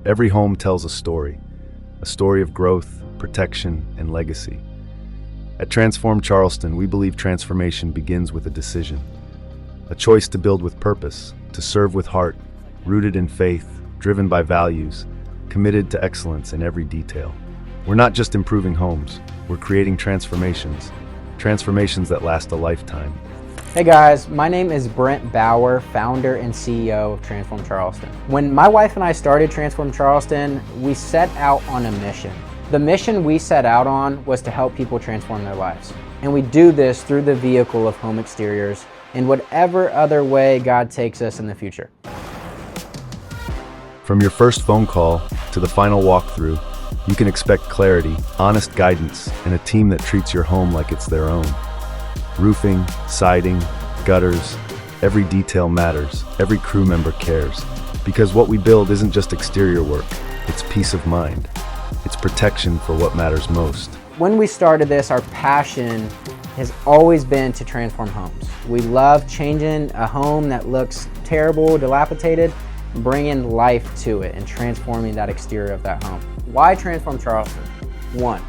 Every home tells a story of growth, protection, and legacy. At Transform Charleston, we believe transformation begins with a decision, a choice to build with purpose, to serve with heart, rooted in faith, driven by values, committed to excellence in every detail. We're not just improving homes, we're creating transformations that last a lifetime. Hey guys, my name is Brent Bauer, founder and CEO of Transform Charleston. When my wife and I started Transform Charleston, we set out on a mission. The mission we set out on was to help people transform their lives. And we do this through the vehicle of home exteriors in whatever other way God takes us in the future. From your first phone call to the final walkthrough, you can expect clarity, honest guidance, and a team that treats your home like it's their own. Roofing, siding, gutters, every detail matters, every crew member cares. Because what we build isn't just exterior work, it's peace of mind. It's protection for what matters most. When we started this, our passion has always been to transform homes. We love changing a home that looks terrible, dilapidated, bringing life to it and transforming that exterior of that home. Why Transform Charleston? 1,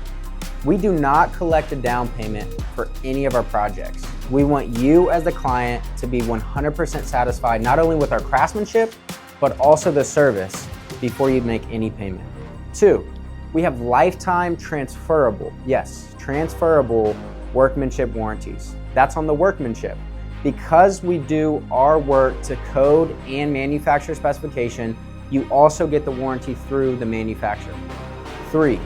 we do not collect a down payment for any of our projects. We want you as the client to be 100% satisfied, not only with our craftsmanship, but also the service before you make any payment. 2, we have lifetime transferable, yes, transferable workmanship warranties. That's on the workmanship. Because we do our work to code and manufacturer specification, you also get the warranty through the manufacturer. 3,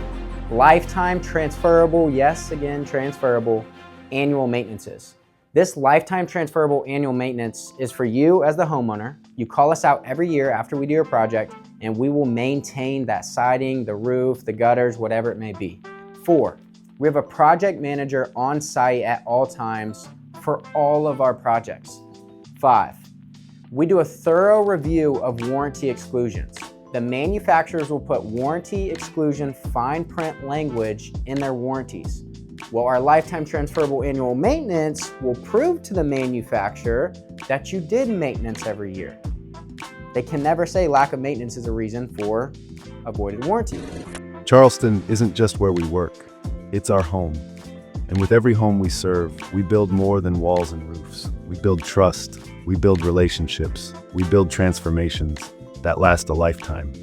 lifetime transferable, yes, again, transferable annual maintenances. This lifetime transferable annual maintenance is for you as the homeowner. You call us out every year after we do your project, and we will maintain that siding, the roof, the gutters, whatever it may be. 4, we have a project manager on site at all times for all of our projects. 5, we do a thorough review of warranty exclusions. The manufacturers will put warranty exclusion fine print language in their warranties. Well, our lifetime transferable annual maintenance will prove to the manufacturer that you did maintenance every year. They can never say lack of maintenance is a reason for avoided warranty. Charleston isn't just where we work, it's our home. And with every home we serve, we build more than walls and roofs. We build trust, we build relationships, we build transformations that last a lifetime.